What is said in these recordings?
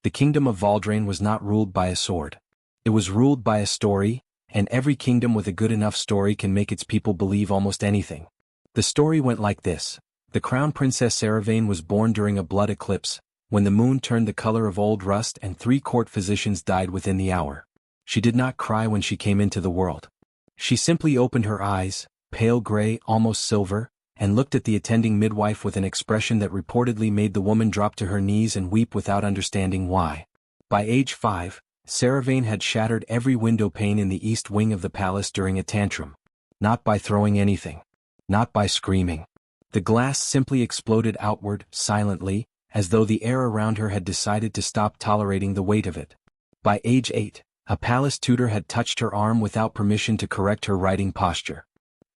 The kingdom of Valdrain was not ruled by a sword. It was ruled by a story, and every kingdom with a good enough story can make its people believe almost anything. The story went like this. The crown princess Saravain was born during a blood eclipse, when the moon turned the color of old rust and 3 court physicians died within the hour. She did not cry when she came into the world. She simply opened her eyes, pale gray, almost silver, and looked at the attending midwife with an expression that reportedly made the woman drop to her knees and weep without understanding why. By age 5, Saravain had shattered every window pane in the east wing of the palace during a tantrum. Not by throwing anything. Not by screaming. The glass simply exploded outward, silently, as though the air around her had decided to stop tolerating the weight of it. By age 8, a palace tutor had touched her arm without permission to correct her writing posture.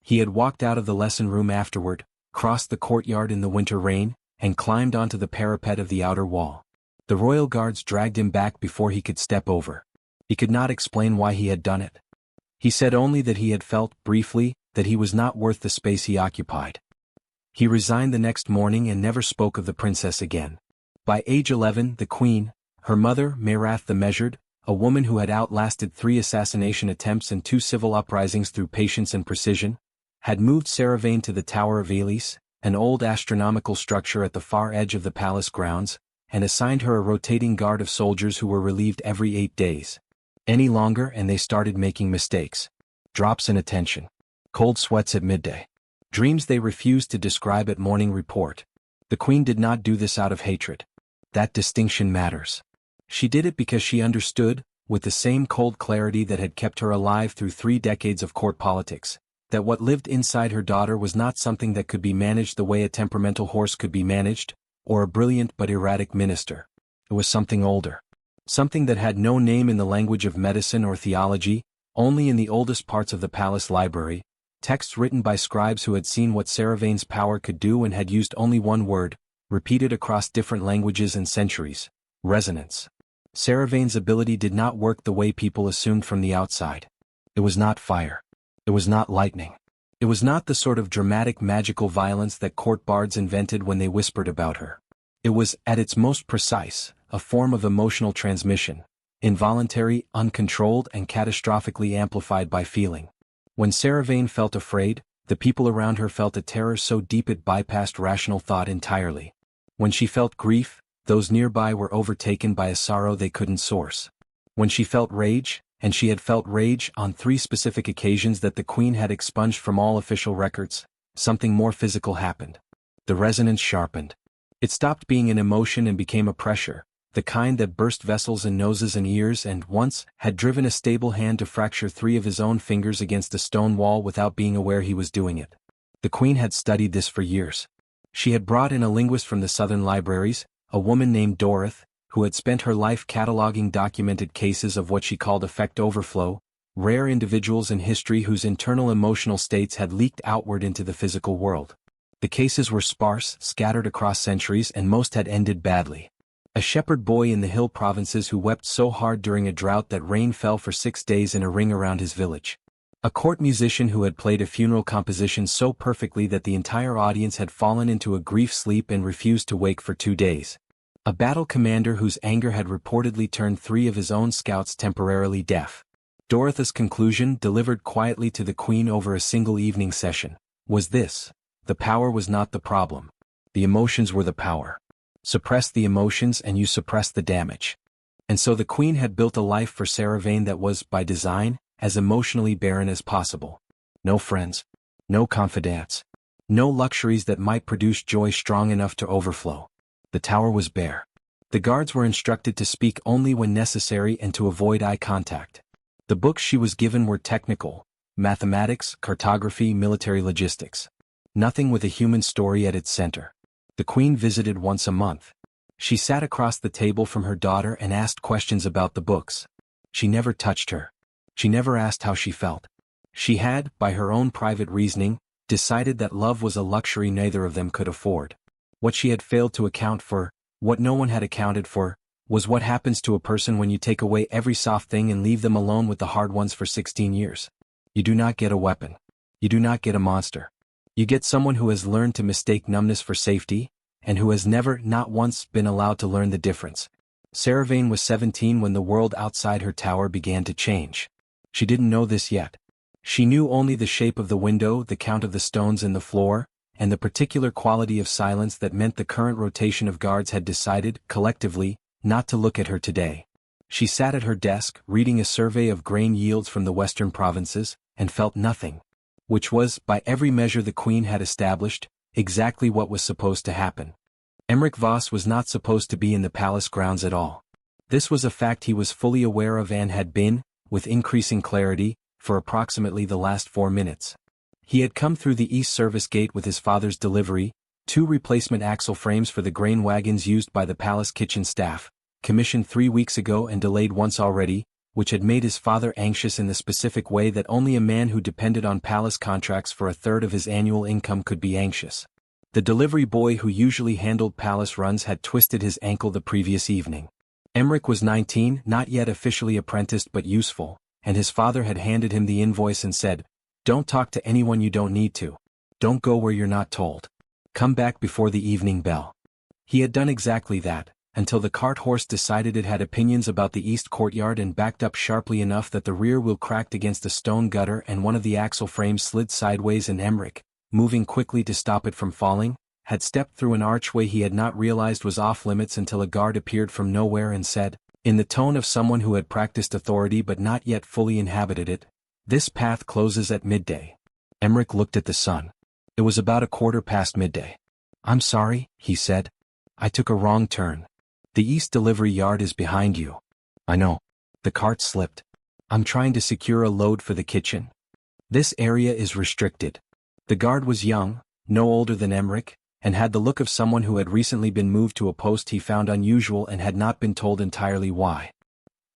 He had walked out of the lesson room afterward, crossed the courtyard in the winter rain, and climbed onto the parapet of the outer wall. The royal guards dragged him back before he could step over. He could not explain why he had done it. He said only that he had felt, briefly, that he was not worth the space he occupied. He resigned the next morning and never spoke of the princess again. By age 11, the queen, her mother, Mayrath the Measured, a woman who had outlasted 3 assassination attempts and 2 civil uprisings through patience and precision, had moved Saravain to the Tower of Elise, an old astronomical structure at the far edge of the palace grounds, and assigned her a rotating guard of soldiers who were relieved every 8 days. Any longer and they started making mistakes. Drops in attention. Cold sweats at midday. Dreams they refused to describe at morning report. The queen did not do this out of hatred. That distinction matters. She did it because she understood, with the same cold clarity that had kept her alive through 3 decades of court politics, that what lived inside her daughter was not something that could be managed the way a temperamental horse could be managed, or a brilliant but erratic minister. It was something older. Something that had no name in the language of medicine or theology, only in the oldest parts of the palace library, texts written by scribes who had seen what Saravain's power could do and had used only one word, repeated across different languages and centuries: resonance. Saravain's ability did not work the way people assumed from the outside. It was not fire. It was not lightning. It was not the sort of dramatic magical violence that court bards invented when they whispered about her. It was, at its most precise, a form of emotional transmission, involuntary, uncontrolled, and catastrophically amplified by feeling. When Saravain felt afraid, the people around her felt a terror so deep it bypassed rational thought entirely. When she felt grief, those nearby were overtaken by a sorrow they couldn't source. When she felt rage, and she had felt rage on 3 specific occasions that the queen had expunged from all official records, something more physical happened. The resonance sharpened. It stopped being an emotion and became a pressure, the kind that burst vessels in noses and ears and, once, had driven a stable hand to fracture 3 of his own fingers against a stone wall without being aware he was doing it. The queen had studied this for years. She had brought in a linguist from the southern libraries, a woman named Dorothy, who had spent her life cataloging documented cases of what she called affect overflow, rare individuals in history whose internal emotional states had leaked outward into the physical world. The cases were sparse, scattered across centuries, and most had ended badly. A shepherd boy in the hill provinces who wept so hard during a drought that rain fell for 6 days in a ring around his village. A court musician who had played a funeral composition so perfectly that the entire audience had fallen into a grief sleep and refused to wake for 2 days. A battle commander whose anger had reportedly turned 3 of his own scouts temporarily deaf. Dorothy's conclusion, delivered quietly to the queen over a single evening session, was this: the power was not the problem. The emotions were the power. Suppress the emotions and you suppress the damage. And so the queen had built a life for Saravain that was, by design, as emotionally barren as possible. No friends. No confidants. No luxuries that might produce joy strong enough to overflow. The tower was bare. The guards were instructed to speak only when necessary and to avoid eye contact. The books she was given were technical: mathematics, cartography, military logistics. Nothing with a human story at its center. The queen visited once a month. She sat across the table from her daughter and asked questions about the books. She never touched her. She never asked how she felt. She had, by her own private reasoning, decided that love was a luxury neither of them could afford. What she had failed to account for, what no one had accounted for, was what happens to a person when you take away every soft thing and leave them alone with the hard ones for 16 years. You do not get a weapon. You do not get a monster. You get someone who has learned to mistake numbness for safety, and who has never, not once, been allowed to learn the difference. Saravane was 17 when the world outside her tower began to change. She didn't know this yet. She knew only the shape of the window, the count of the stones in the floor, and the particular quality of silence that meant the current rotation of guards had decided, collectively, not to look at her today. She sat at her desk, reading a survey of grain yields from the western provinces, and felt nothing. Which was, by every measure the Queen had established, exactly what was supposed to happen. Emmerich Voss was not supposed to be in the palace grounds at all. This was a fact he was fully aware of and had been, with increasing clarity, for approximately the last 4 minutes. He had come through the east service gate with his father's delivery, 2 replacement axle frames for the grain wagons used by the palace kitchen staff, commissioned 3 weeks ago and delayed once already, which had made his father anxious in the specific way that only a man who depended on palace contracts for a third of his annual income could be anxious. The delivery boy who usually handled palace runs had twisted his ankle the previous evening. Emmerich was 19, not yet officially apprenticed but useful, and his father had handed him the invoice and said, "Don't talk to anyone you don't need to. Don't go where you're not told. Come back before the evening bell." He had done exactly that, until the cart horse decided it had opinions about the east courtyard and backed up sharply enough that the rear wheel cracked against a stone gutter and one of the axle frames slid sideways, and Emmerich, moving quickly to stop it from falling, had stepped through an archway he had not realized was off-limits until a guard appeared from nowhere and said, in the tone of someone who had practiced authority but not yet fully inhabited it, "This path closes at midday." Emmerich looked at the sun. It was about 1/4 past midday. "I'm sorry," he said. "I took a wrong turn. The east delivery yard is behind you." "I know." The cart slipped. "I'm trying to secure a load for the kitchen. This area is restricted." The guard was young, no older than Emmerich, and had the look of someone who had recently been moved to a post he found unusual and had not been told entirely why.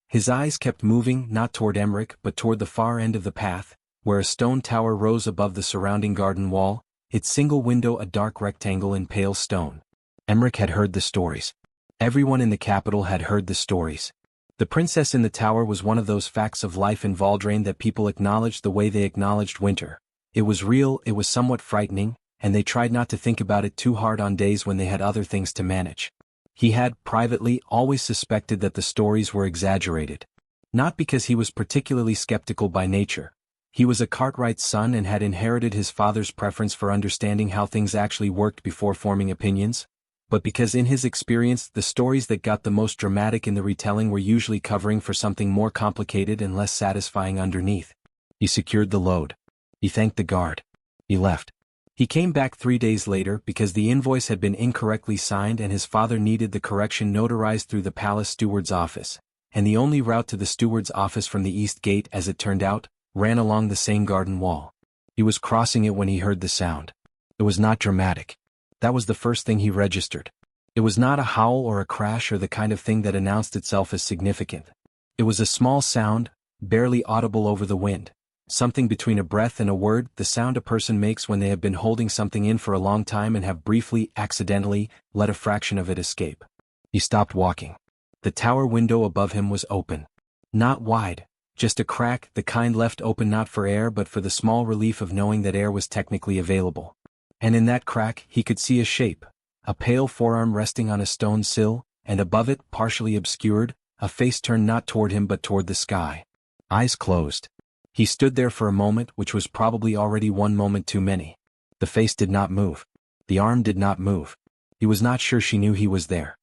His eyes kept moving not toward Emmerich but toward the far end of the path, where a stone tower rose above the surrounding garden wall, its single window a dark rectangle in pale stone. Emmerich had heard the stories. Everyone in the capital had heard the stories. The princess in the tower was one of those facts of life in Valdrain that people acknowledged the way they acknowledged winter. It was real, it was somewhat frightening, and they tried not to think about it too hard on days when they had other things to manage. He had, privately, always suspected that the stories were exaggerated. Not because he was particularly skeptical by nature. He was a cartwright's son and had inherited his father's preference for understanding how things actually worked before forming opinions, but because in his experience the stories that got the most dramatic in the retelling were usually covering for something more complicated and less satisfying underneath. He secured the load. He thanked the guard. He left. He came back 3 days later because the invoice had been incorrectly signed and his father needed the correction notarized through the palace steward's office, and the only route to the steward's office from the east gate, as it turned out, ran along the same garden wall. He was crossing it when he heard the sound. It was not dramatic. That was the first thing he registered. It was not a howl or a crash or the kind of thing that announced itself as significant. It was a small sound, barely audible over the wind. Something between a breath and a word, the sound a person makes when they have been holding something in for a long time and have briefly, accidentally, let a fraction of it escape. He stopped walking. The tower window above him was open. Not wide, just a crack, the kind left open not for air but for the small relief of knowing that air was technically available. And in that crack he could see a shape, a pale forearm resting on a stone sill, and above it, partially obscured, a face turned not toward him but toward the sky. Eyes closed. He stood there for a moment, which was probably already one moment too many. The face did not move. The arm did not move. He was not sure she knew he was there.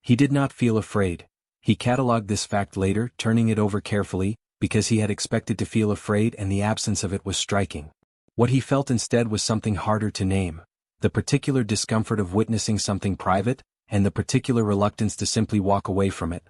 He did not feel afraid. He catalogued this fact later, turning it over carefully, because he had expected to feel afraid and the absence of it was striking. What he felt instead was something harder to name, the particular discomfort of witnessing something private, and the particular reluctance to simply walk away from it.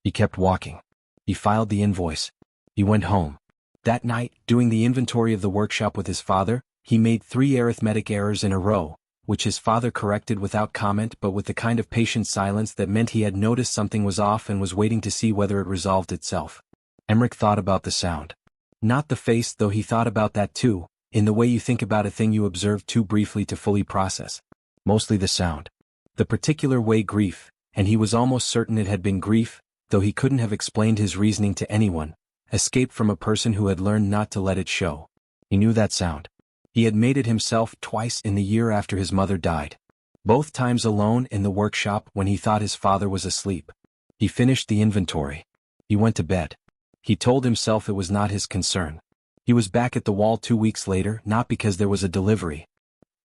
He kept walking. He filed the invoice. He went home. That night, doing the inventory of the workshop with his father, he made 3 arithmetic errors in a row, which his father corrected without comment but with the kind of patient silence that meant he had noticed something was off and was waiting to see whether it resolved itself. Emmerich thought about the sound. Not the face, though he thought about that too, in the way you think about a thing you observe too briefly to fully process. Mostly the sound. The particular way grief, and he was almost certain it had been grief, though he couldn't have explained his reasoning to anyone, escaped from a person who had learned not to let it show. He knew that sound. He had made it himself twice in the year after his mother died. Both times alone in the workshop when he thought his father was asleep. He finished the inventory. He went to bed. He told himself it was not his concern. He was back at the wall 2 weeks later, not because there was a delivery.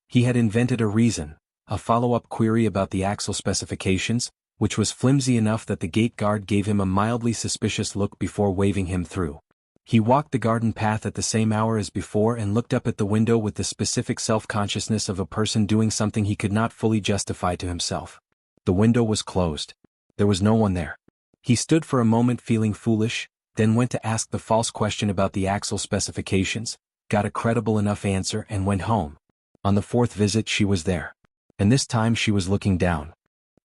He had invented a reason, a follow-up query about the axle specifications, which was flimsy enough that the gate guard gave him a mildly suspicious look before waving him through. He walked the garden path at the same hour as before and looked up at the window with the specific self-consciousness of a person doing something he could not fully justify to himself. The window was closed. There was no one there. He stood for a moment feeling foolish, then went to ask the false question about the axle specifications, got a credible enough answer and went home. On the 4th visit she was there. And this time she was looking down.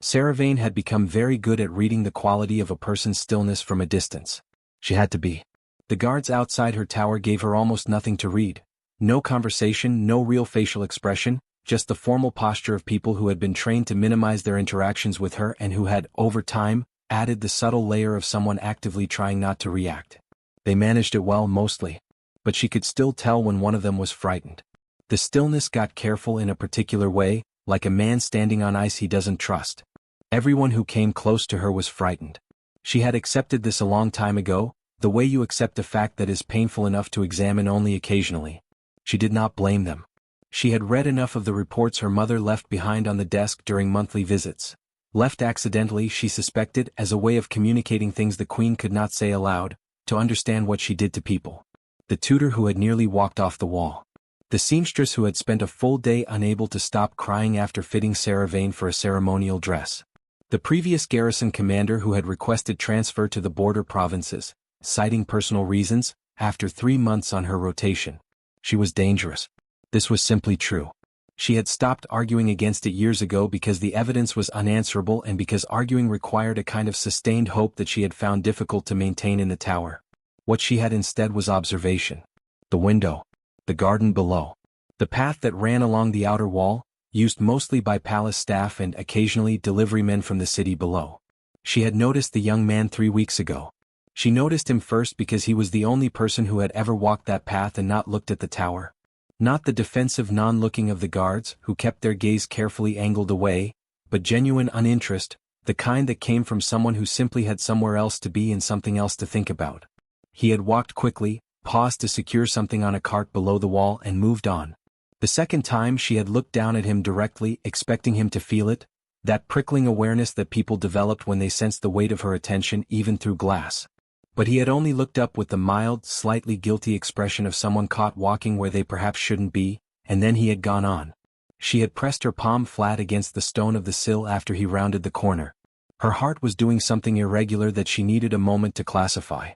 Sarah Vane had become very good at reading the quality of a person's stillness from a distance. She had to be. The guards outside her tower gave her almost nothing to read. No conversation, no real facial expression, just the formal posture of people who had been trained to minimize their interactions with her and who had, over time, added the subtle layer of someone actively trying not to react. They managed it well mostly. But she could still tell when one of them was frightened. The stillness got careful in a particular way, like a man standing on ice he doesn't trust. Everyone who came close to her was frightened. She had accepted this a long time ago, the way you accept a fact that is painful enough to examine only occasionally. She did not blame them. She had read enough of the reports her mother left behind on the desk during monthly visits. Left accidentally, she suspected, as a way of communicating things the Queen could not say aloud, to understand what she did to people. The tutor who had nearly walked off the wall. The seamstress who had spent a full day unable to stop crying after fitting Sarah Vane for a ceremonial dress. The previous garrison commander who had requested transfer to the border provinces, citing personal reasons, after 3 months on her rotation. She was dangerous. This was simply true. She had stopped arguing against it years ago because the evidence was unanswerable and because arguing required a kind of sustained hope that she had found difficult to maintain in the tower. What she had instead was observation. The window. The garden below. The path that ran along the outer wall, used mostly by palace staff and occasionally deliverymen from the city below. She had noticed the young man 3 weeks ago. She noticed him first because he was the only person who had ever walked that path and not looked at the tower. Not the defensive non-looking of the guards, who kept their gaze carefully angled away, but genuine uninterest, the kind that came from someone who simply had somewhere else to be and something else to think about. He had walked quickly, paused to secure something on a cart below the wall and moved on. The second time she had looked down at him directly, expecting him to feel it, that prickling awareness that people developed when they sensed the weight of her attention even through glass. But he had only looked up with the mild, slightly guilty expression of someone caught walking where they perhaps shouldn't be, and then he had gone on. She had pressed her palm flat against the stone of the sill after he rounded the corner. Her heart was doing something irregular that she needed a moment to classify.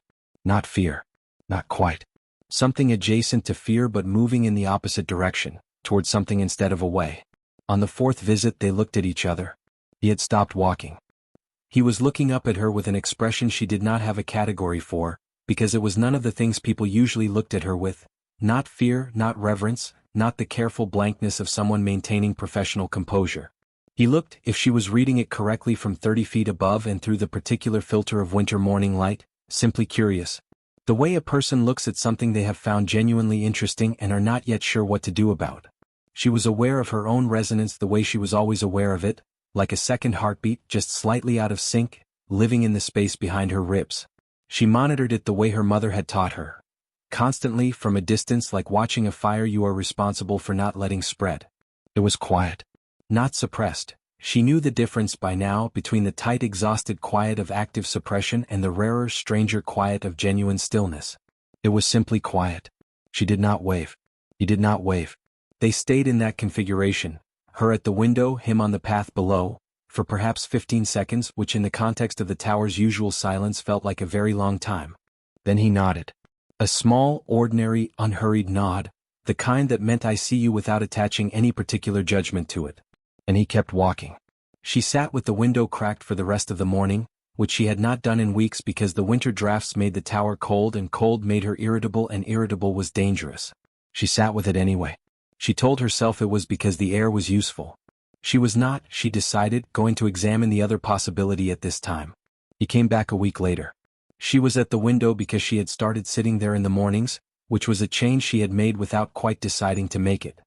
Not fear. Not quite. Something adjacent to fear but moving in the opposite direction, towards something instead of away. On the 4th visit they looked at each other. He had stopped walking. He was looking up at her with an expression she did not have a category for, because it was none of the things people usually looked at her with. Not fear, not reverence, not the careful blankness of someone maintaining professional composure. He looked, if she was reading it correctly from 30 feet above and through the particular filter of winter morning light, simply curious. The way a person looks at something they have found genuinely interesting and are not yet sure what to do about. She was aware of her own resonance the way she was always aware of it, like a second heartbeat just slightly out of sync, living in the space behind her ribs. She monitored it the way her mother had taught her. Constantly, from a distance, like watching a fire you are responsible for not letting spread. It was quiet. Not suppressed. She knew the difference by now between the tight exhausted quiet of active suppression and the rarer stranger quiet of genuine stillness. It was simply quiet. She did not wave. He did not wave. They stayed in that configuration, her at the window, him on the path below, for perhaps 15 seconds, which in the context of the tower's usual silence felt like a very long time. Then he nodded. A small, ordinary, unhurried nod, the kind that meant I see you without attaching any particular judgment to it. And he kept walking. She sat with the window cracked for the rest of the morning, which she had not done in weeks because the winter drafts made the tower cold and cold made her irritable and irritable was dangerous. She sat with it anyway. She told herself it was because the air was useful. She was not, she decided, going to examine the other possibility at this time. He came back a week later. She was at the window because she had started sitting there in the mornings, which was a change she had made without quite deciding to make it.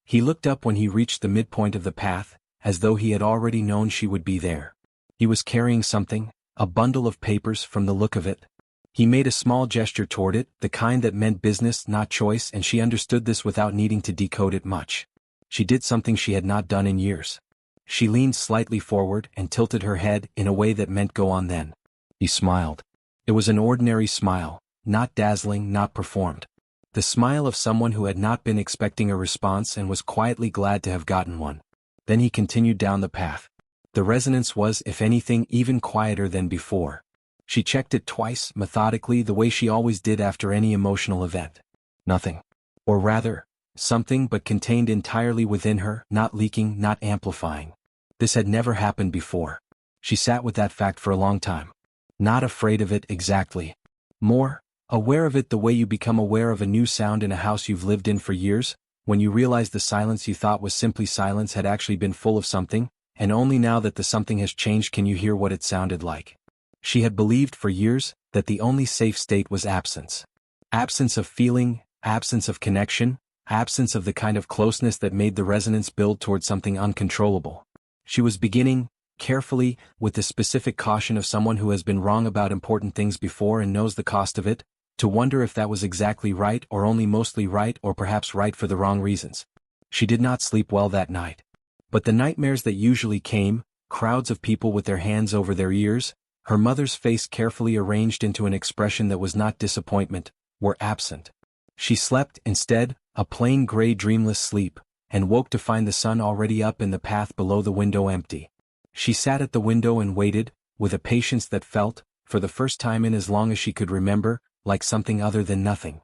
He looked up when he reached the midpoint of the path, as though he had already known she would be there. He was carrying something, A bundle of papers from the look of it. He made a small gesture toward it, the kind that meant business, not choice, and she understood this without needing to decode it much. She did something she had not done in years. She leaned slightly forward and tilted her head in a way that meant go on then. He smiled. It was an ordinary smile, not dazzling, not performed. The smile of someone who had not been expecting a response and was quietly glad to have gotten one. Then he continued down the path. The resonance was, if anything, even quieter than before. She checked it twice, methodically, the way she always did after any emotional event. Nothing. Or rather, something, but contained entirely within her, not leaking, not amplifying. This had never happened before. She sat with that fact for a long time. Not afraid of it exactly. More, aware of it the way you become aware of a new sound in a house you've lived in for years, when you realize the silence you thought was simply silence had actually been full of something, and only now that the something has changed can you hear what it sounded like. She had believed for years that the only safe state was absence. Absence of feeling, absence of connection, absence of the kind of closeness that made the resonance build toward something uncontrollable. She was beginning, carefully, with the specific caution of someone who has been wrong about important things before and knows the cost of it, to wonder if that was exactly right or only mostly right or perhaps right for the wrong reasons. She did not sleep well that night. But the nightmares that usually came, crowds of people with their hands over their ears, her mother's face carefully arranged into an expression that was not disappointment, were absent. She slept, instead, a plain gray dreamless sleep, and woke to find the sun already up and the path below the window empty. She sat at the window and waited, with a patience that felt, for the first time in as long as she could remember, like something other than nothing.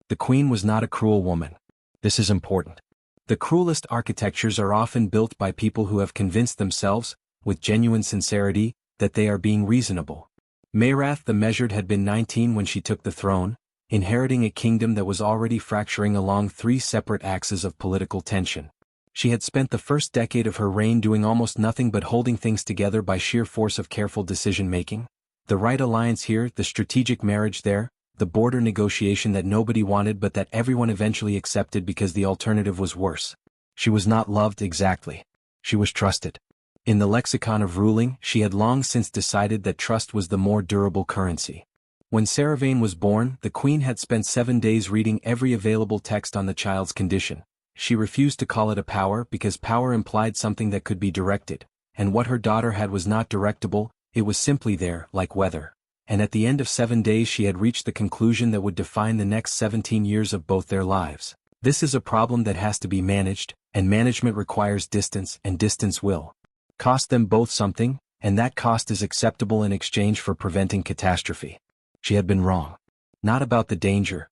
The Queen was not a cruel woman. This is important. The cruelest architectures are often built by people who have convinced themselves, with genuine sincerity, that they are being reasonable. Mayrath the Measured had been 19 when she took the throne, inheriting a kingdom that was already fracturing along 3 separate axes of political tension. She had spent the first decade of her reign doing almost nothing but holding things together by sheer force of careful decision-making. The right alliance here, the strategic marriage there, the border negotiation that nobody wanted but that everyone eventually accepted because the alternative was worse. She was not loved exactly. She was trusted. In the lexicon of ruling, she had long since decided that trust was the more durable currency. When Saravane was born, the Queen had spent 7 days reading every available text on the child's condition. She refused to call it a power because power implied something that could be directed, and what her daughter had was not directable, it was simply there, like weather. And at the end of 7 days she had reached the conclusion that would define the next 17 years of both their lives. This is a problem that has to be managed, and management requires distance, and distance will cost them both something, and that cost is acceptable in exchange for preventing catastrophe. She had been wrong. Not about the danger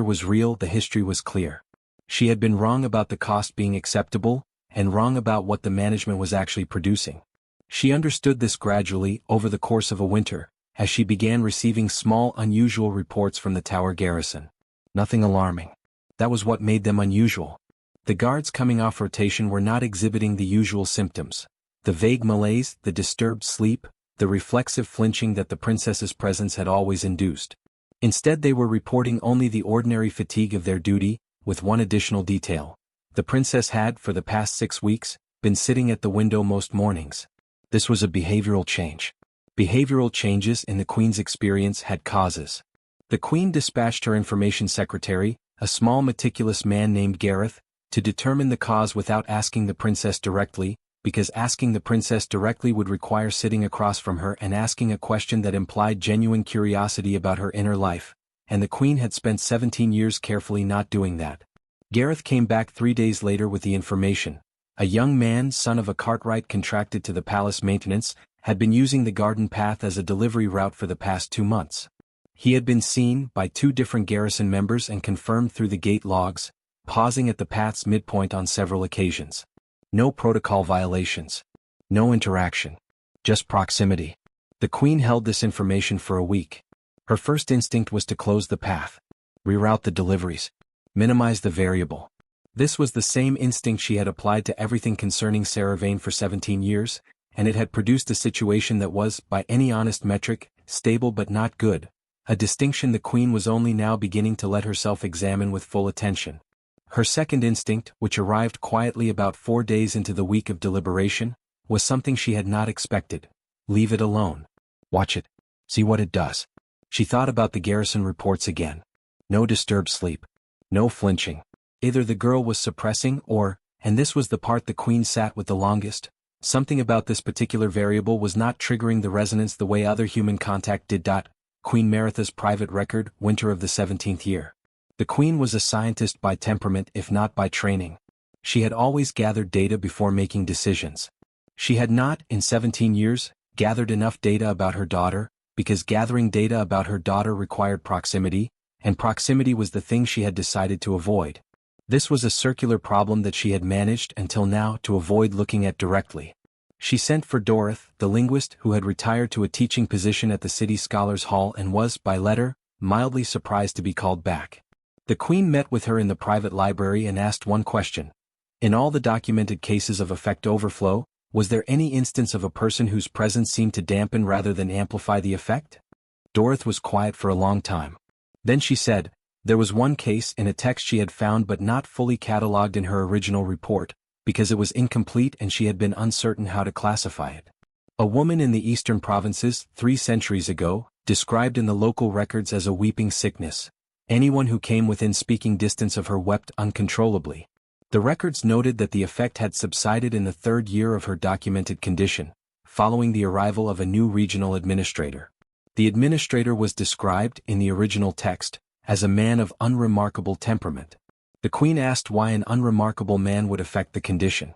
was real, the history was clear. She had been wrong about the cost being acceptable, and wrong about what the management was actually producing. She understood this gradually, over the course of a winter, as she began receiving small unusual reports from the Tower garrison. Nothing alarming. That was what made them unusual. The guards coming off rotation were not exhibiting the usual symptoms. The vague malaise, the disturbed sleep, the reflexive flinching that the princess's presence had always induced. Instead they were reporting only the ordinary fatigue of their duty, with one additional detail. The princess had, for the past 6 weeks, been sitting at the window most mornings. This was a behavioral change. Behavioral changes in the Queen's experience had causes. The Queen dispatched her information secretary, a small meticulous man named Gareth, to determine the cause without asking the princess directly, because asking the princess directly would require sitting across from her and asking a question that implied genuine curiosity about her inner life, and the Queen had spent 17 years carefully not doing that. Gareth came back 3 days later with the information. A young man, son of a cartwright contracted to the palace maintenance, had been using the garden path as a delivery route for the past 2 months. He had been seen by 2 different garrison members and confirmed through the gate logs, pausing at the path's midpoint on several occasions. No protocol violations. No interaction. Just proximity. The Queen held this information for a week. Her first instinct was to close the path. Reroute the deliveries. Minimize the variable. This was the same instinct she had applied to everything concerning Saravane for 17 years, and it had produced a situation that was, by any honest metric, stable but not good, a distinction the Queen was only now beginning to let herself examine with full attention. Her second instinct, which arrived quietly about 4 days into the week of deliberation, was something she had not expected. Leave it alone. Watch it. See what it does. She thought about the garrison reports again. No disturbed sleep. No flinching. Either the girl was suppressing or, and this was the part the queen sat with the longest, something about this particular variable was not triggering the resonance the way other human contact did. Queen Meritha's private record, winter of the 17th year. The queen was a scientist by temperament if not by training. She had always gathered data before making decisions. She had not, in 17 years, gathered enough data about her daughter, because gathering data about her daughter required proximity, and proximity was the thing she had decided to avoid. This was a circular problem that she had managed until now to avoid looking at directly. She sent for Dorothy, the linguist who had retired to a teaching position at the City Scholars Hall and was, by letter, mildly surprised to be called back. The Queen met with her in the private library and asked one question. In all the documented cases of affect overflow, was there any instance of a person whose presence seemed to dampen rather than amplify the effect? Dorothy was quiet for a long time. Then she said, there was one case in a text she had found but not fully catalogued in her original report, because it was incomplete and she had been uncertain how to classify it. A woman in the eastern provinces, 3 centuries ago, described in the local records as a weeping sickness. Anyone who came within speaking distance of her wept uncontrollably. The records noted that the effect had subsided in the 3rd year of her documented condition, following the arrival of a new regional administrator. The administrator was described, in the original text, as a man of unremarkable temperament. The Queen asked why an unremarkable man would affect the condition.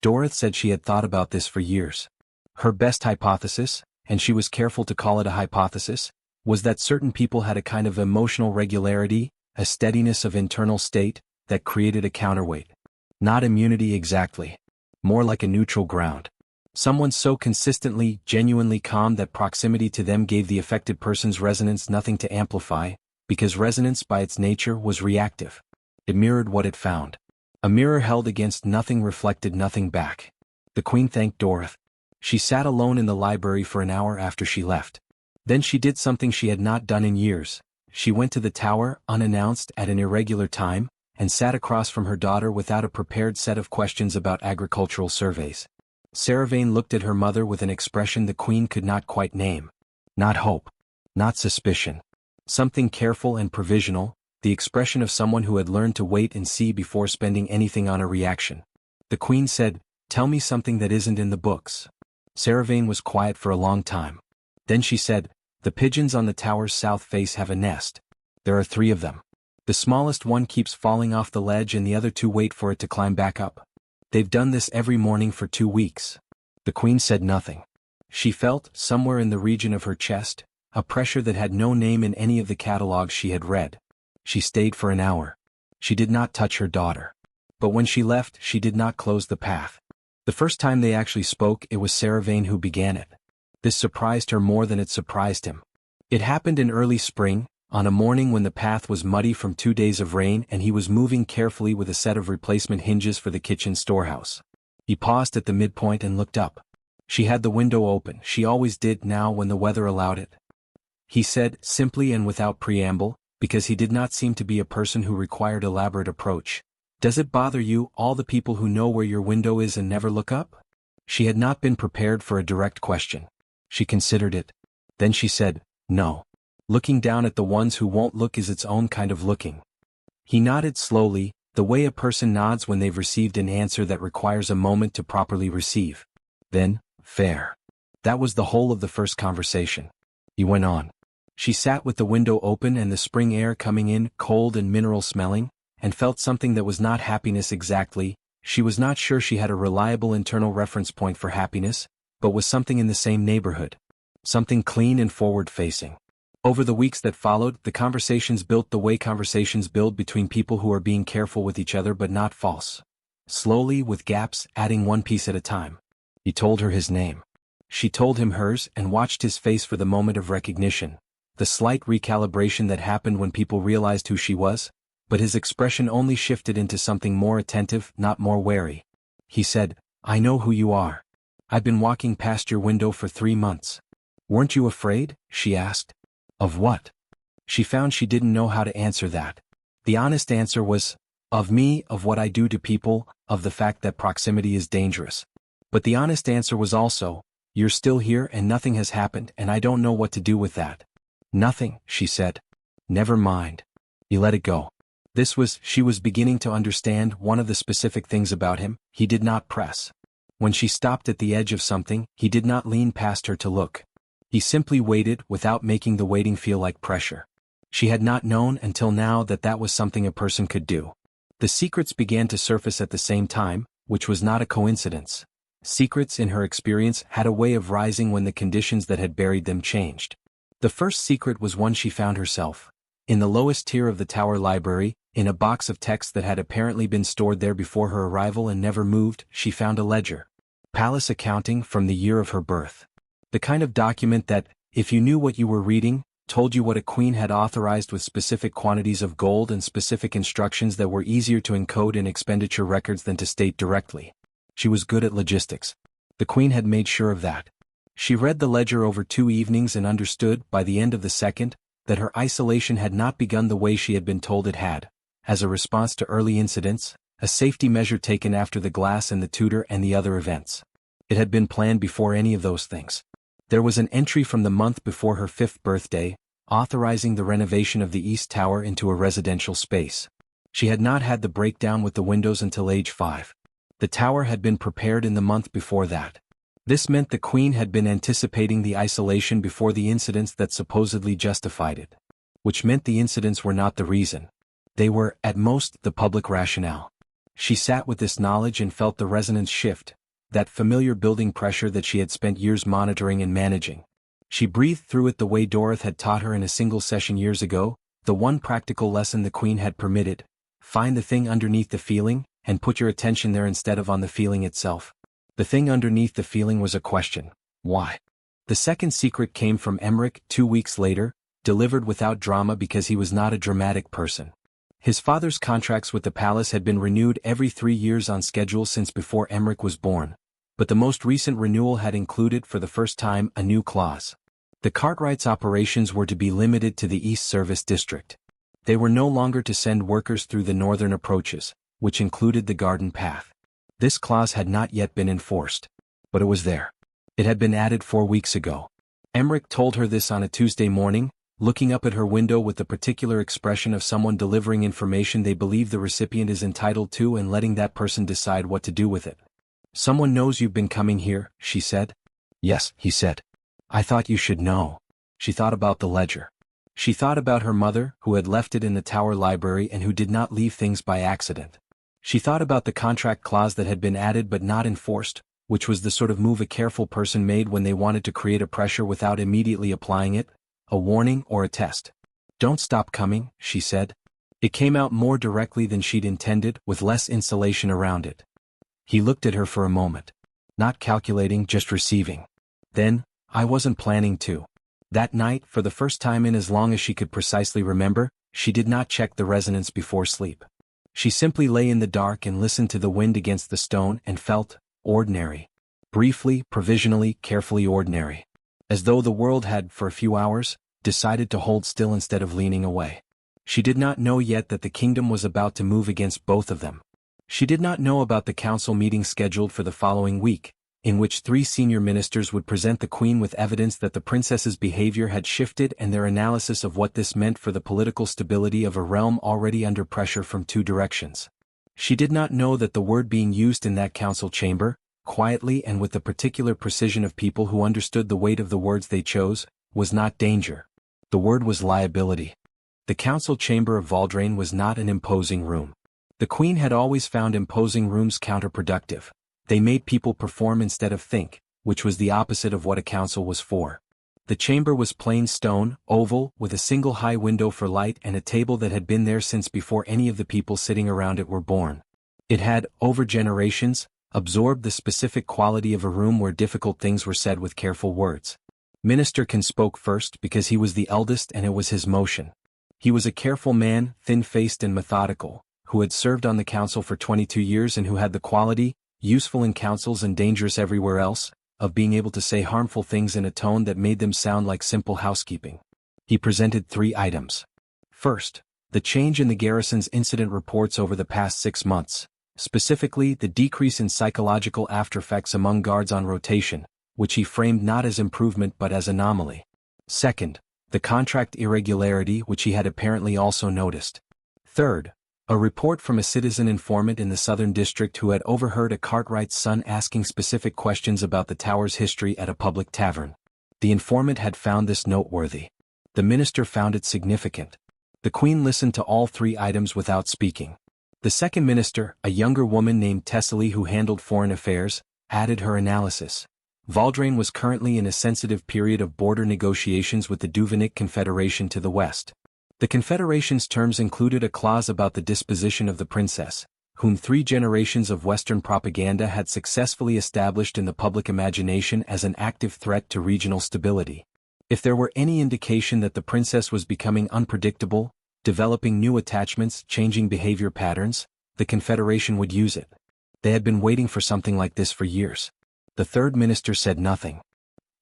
Dorothy said she had thought about this for years. Her best hypothesis, and she was careful to call it a hypothesis, was that certain people had a kind of emotional regularity, a steadiness of internal state, that created a counterweight. Not immunity exactly. More like a neutral ground. Someone so consistently, genuinely calm that proximity to them gave the affected person's resonance nothing to amplify, because resonance by its nature was reactive. It mirrored what it found. A mirror held against nothing reflected nothing back. The Queen thanked Dorothy. She sat alone in the library for an hour after she left. Then she did something she had not done in years. She went to the tower, unannounced at an irregular time, and sat across from her daughter without a prepared set of questions about agricultural surveys. Sarah Vane looked at her mother with an expression the Queen could not quite name. Not hope. Not suspicion. Something careful and provisional, the expression of someone who had learned to wait and see before spending anything on a reaction. The Queen said, "Tell me something that isn't in the books." Sarah Vane was quiet for a long time. Then she said, "The pigeons on the tower's south face have a nest. There are 3 of them. The smallest one keeps falling off the ledge and the other 2 wait for it to climb back up. They've done this every morning for 2 weeks. The Queen said nothing. She felt, somewhere in the region of her chest, a pressure that had no name in any of the catalogues she had read. She stayed for an hour. She did not touch her daughter. But when she left, she did not close the path. The first time they actually spoke, it was Sarah Vane who began it. This surprised her more than it surprised him. It happened in early spring, on a morning when the path was muddy from 2 days of rain and he was moving carefully with a set of replacement hinges for the kitchen storehouse. He paused at the midpoint and looked up. She had the window open, she always did now when the weather allowed it. He said, simply and without preamble, because he did not seem to be a person who required elaborate approach, "Does it bother you, all the people who know where your window is and never look up?" She had not been prepared for a direct question. She considered it. Then she said, "No. Looking down at the ones who won't look is its own kind of looking." He nodded slowly, the way a person nods when they've received an answer that requires a moment to properly receive. Then, fair. That was the whole of the first conversation. He went on. She sat with the window open and the spring air coming in, cold and mineral smelling, and felt something that was not happiness exactly. She was not sure she had a reliable internal reference point for happiness, but was something in the same neighborhood. Something clean and forward-facing. Over the weeks that followed, the conversations built the way conversations build between people who are being careful with each other but not false. Slowly, with gaps, adding one piece at a time. He told her his name. She told him hers and watched his face for the moment of recognition, the slight recalibration that happened when people realized who she was, but his expression only shifted into something more attentive, not more wary. He said, "I know who you are. I've been walking past your window for 3 months. Weren't you afraid?" she asked. Of what? She found she didn't know how to answer that. The honest answer was, of me, of what I do to people, of the fact that proximity is dangerous. But the honest answer was also, You're still here and nothing has happened and I don't know what to do with that. Nothing, she said. Never mind. You let it go. She was beginning to understand one of the specific things about him. He did not press. When she stopped at the edge of something, he did not lean past her to look. He simply waited without making the waiting feel like pressure. She had not known until now that that was something a person could do. The secrets began to surface at the same time, which was not a coincidence. Secrets, in her experience, had a way of rising when the conditions that had buried them changed. The first secret was one she found herself. In the lowest tier of the tower library, in a box of texts that had apparently been stored there before her arrival and never moved, she found a ledger. Palace accounting from the year of her birth. The kind of document that, if you knew what you were reading, told you what a queen had authorized with specific quantities of gold and specific instructions that were easier to encode in expenditure records than to state directly. She was good at logistics. The queen had made sure of that. She read the ledger over 2 evenings and understood, by the end of the second, that her isolation had not begun the way she had been told it had, as a response to early incidents, a safety measure taken after the glass and the tutor and the other events. It had been planned before any of those things. There was an entry from the month before her 5th birthday, authorizing the renovation of the East Tower into a residential space. She had not had the breakdown with the windows until age 5. The tower had been prepared in the month before that. This meant the queen had been anticipating the isolation before the incidents that supposedly justified it. Which meant the incidents were not the reason. They were, at most, the public rationale. She sat with this knowledge and felt the resonance shift, that familiar building pressure that she had spent years monitoring and managing. She breathed through it the way Dorothy had taught her in a single session years ago, the one practical lesson the queen had permitted: find the thing underneath the feeling, and put your attention there instead of on the feeling itself. The thing underneath the feeling was a question: why? The second secret came from Emmerich 2 weeks later, delivered without drama because he was not a dramatic person. His father's contracts with the palace had been renewed every 3 years on schedule since before Emmerich was born, but the most recent renewal had included for the first time a new clause. The Cartwrights' operations were to be limited to the East Service District. They were no longer to send workers through the northern approaches, which included the garden path. This clause had not yet been enforced. But it was there. It had been added 4 weeks ago. Emmerich told her this on a Tuesday morning, looking up at her window with the particular expression of someone delivering information they believe the recipient is entitled to and letting that person decide what to do with it. "Someone knows you've been coming here," she said. "Yes," he said. "I thought you should know." She thought about the ledger. She thought about her mother, who had left it in the tower library and who did not leave things by accident. She thought about the contract clause that had been added but not enforced, which was the sort of move a careful person made when they wanted to create a pressure without immediately applying it, a warning or a test. "Don't stop coming," she said. It came out more directly than she'd intended, with less insulation around it. He looked at her for a moment. Not calculating, just receiving. Then, "I wasn't planning to." That night, for the first time in as long as she could precisely remember, she did not check the resonance before sleep. She simply lay in the dark and listened to the wind against the stone and felt ordinary. Briefly, provisionally, carefully ordinary. As though the world had, for a few hours, decided to hold still instead of leaning away. She did not know yet that the kingdom was about to move against both of them. She did not know about the council meeting scheduled for the following week, in which 3 senior ministers would present the queen with evidence that the princess's behavior had shifted and their analysis of what this meant for the political stability of a realm already under pressure from 2 directions. She did not know that the word being used in that council chamber, quietly and with the particular precision of people who understood the weight of the words they chose, was not danger. The word was liability. The council chamber of Valdrain was not an imposing room. The queen had always found imposing rooms counterproductive. They made people perform instead of think, which was the opposite of what a council was for. The chamber was plain stone, oval, with a single high window for light and a table that had been there since before any of the people sitting around it were born. It had, over generations, absorbed the specific quality of a room where difficult things were said with careful words. Minister Can spoke first because he was the eldest and it was his motion. He was a careful man, thin-faced and methodical, who had served on the council for 22 years and who had the quality, useful in councils and dangerous everywhere else, of being able to say harmful things in a tone that made them sound like simple housekeeping. He presented 3 items. First, the change in the garrison's incident reports over the past 6 months, specifically the decrease in psychological aftereffects among guards on rotation, which he framed not as improvement but as anomaly. Second, the contract irregularity which he had apparently also noticed. Third, a report from a citizen informant in the Southern District who had overheard a Cartwright's son asking specific questions about the tower's history at a public tavern. The informant had found this noteworthy. The minister found it significant. The Queen listened to all three items without speaking. The second minister, a younger woman named Thessaly who handled foreign affairs, added her analysis. Valdrain was currently in a sensitive period of border negotiations with the Duvenic Confederation to the west. The Confederation's terms included a clause about the disposition of the princess, whom 3 generations of Western propaganda had successfully established in the public imagination as an active threat to regional stability. If there were any indication that the princess was becoming unpredictable, developing new attachments, changing behavior patterns, the Confederation would use it. They had been waiting for something like this for years. The third minister said nothing.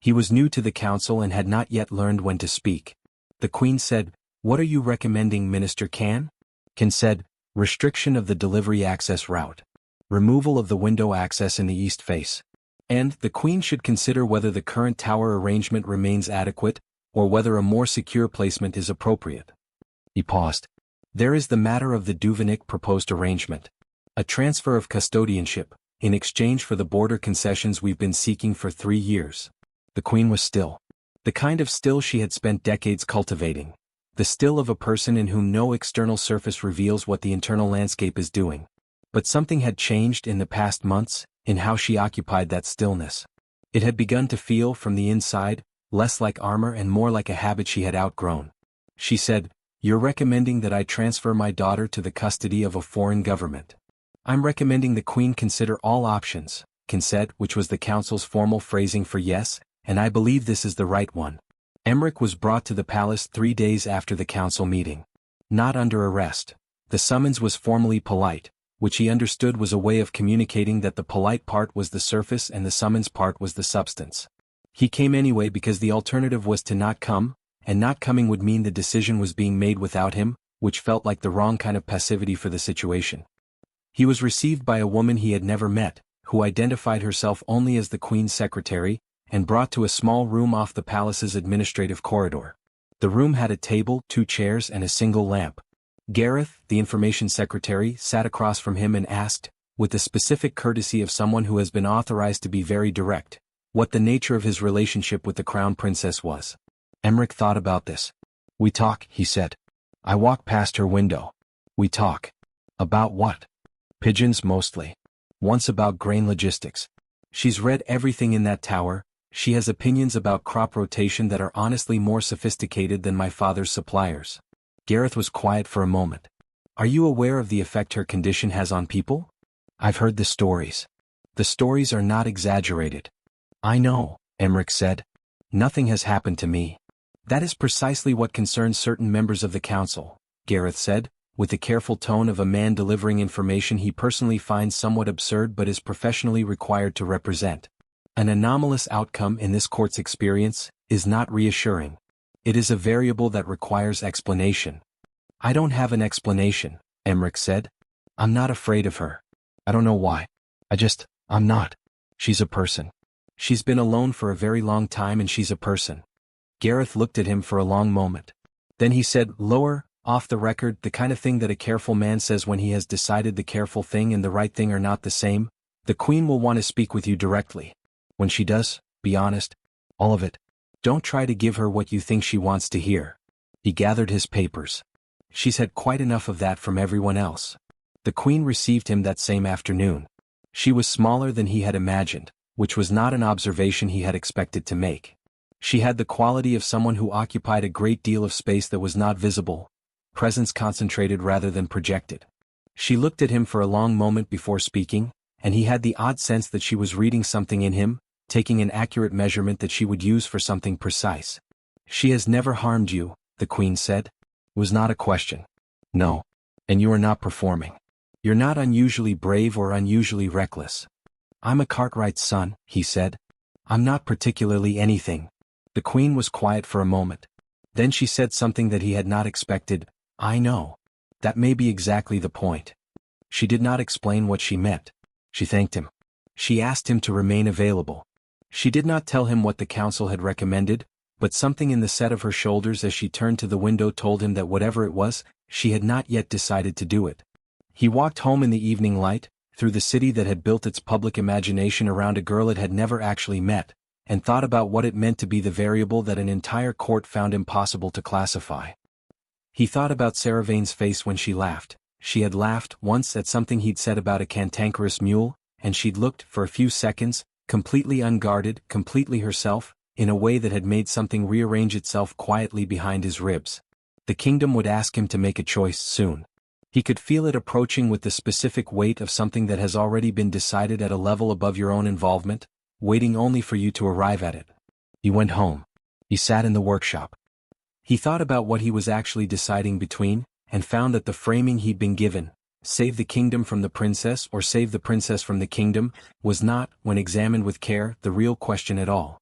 He was new to the council and had not yet learned when to speak. The Queen said, "What are you recommending, Minister Can?" Can said, "Restriction of the delivery access route. Removal of the window access in the east face. And the Queen should consider whether the current tower arrangement remains adequate, or whether a more secure placement is appropriate." He paused. "There is the matter of the Duvenic proposed arrangement. A transfer of custodianship, in exchange for the border concessions we've been seeking for 3 years." The Queen was still. The kind of still she had spent decades cultivating. The still of a person in whom no external surface reveals what the internal landscape is doing. But something had changed in the past months, in how she occupied that stillness. It had begun to feel from the inside, less like armor and more like a habit she had outgrown. She said, "You're recommending that I transfer my daughter to the custody of a foreign government." "I'm recommending the Queen consider all options," Can said, which was the council's formal phrasing for yes, and I believe this is the right one. Emmerich was brought to the palace 3 days after the council meeting. Not under arrest. The summons was formally polite, which he understood was a way of communicating that the polite part was the surface and the summons part was the substance. He came anyway because the alternative was to not come, and not coming would mean the decision was being made without him, which felt like the wrong kind of passivity for the situation. He was received by a woman he had never met, who identified herself only as the Queen's secretary, and brought to a small room off the palace's administrative corridor. The room had a table, 2 chairs and a single lamp. Gareth, the information secretary, sat across from him and asked, with the specific courtesy of someone who has been authorized to be very direct, what the nature of his relationship with the Crown Princess was. Emmerich thought about this. "We talk," he said. "I walk past her window. We talk." "About what?" "Pigeons mostly. Once about grain logistics. She's read everything in that tower. She has opinions about crop rotation that are honestly more sophisticated than my father's suppliers." Gareth was quiet for a moment. "Are you aware of the effect her condition has on people?" "I've heard the stories. The stories are not exaggerated." "I know," Emmerich said. "Nothing has happened to me." "That is precisely what concerns certain members of the council," Gareth said, with the careful tone of a man delivering information he personally finds somewhat absurd but is professionally required to represent. "An anomalous outcome in this court's experience is not reassuring. It is a variable that requires explanation." "I don't have an explanation," Emmerich said. "I'm not afraid of her. I don't know why. I'm not. She's a person. She's been alone for a very long time and she's a person." Gareth looked at him for a long moment. Then he said, lower, off the record, the kind of thing that a careful man says when he has decided the careful thing and the right thing are not the same. "The Queen will want to speak with you directly. When she does, be honest. All of it. Don't try to give her what you think she wants to hear." He gathered his papers. "She's had quite enough of that from everyone else." The Queen received him that same afternoon. She was smaller than he had imagined, which was not an observation he had expected to make. She had the quality of someone who occupied a great deal of space that was not visible, presence concentrated rather than projected. She looked at him for a long moment before speaking, and he had the odd sense that she was reading something in him, taking an accurate measurement that she would use for something precise. "She has never harmed you," the Queen said. It was not a question. "No. And you are not performing. You're not unusually brave or unusually reckless." "I'm a Cartwright's son," he said. "I'm not particularly anything." The Queen was quiet for a moment. Then she said something that he had not expected. "I know. That may be exactly the point." She did not explain what she meant. She thanked him. She asked him to remain available. She did not tell him what the council had recommended, but something in the set of her shoulders as she turned to the window told him that whatever it was, she had not yet decided to do it. He walked home in the evening light, through the city that had built its public imagination around a girl it had never actually met, and thought about what it meant to be the variable that an entire court found impossible to classify. He thought about Saravane's face when she laughed. She had laughed once at something he'd said about a cantankerous mule, and she'd looked, for a few seconds, completely unguarded, completely herself, in a way that had made something rearrange itself quietly behind his ribs. The kingdom would ask him to make a choice soon. He could feel it approaching with the specific weight of something that has already been decided at a level above your own involvement, waiting only for you to arrive at it. He went home. He sat in the workshop. He thought about what he was actually deciding between, and found that the framing he'd been given, save the kingdom from the princess or save the princess from the kingdom, was not, when examined with care, the real question at all.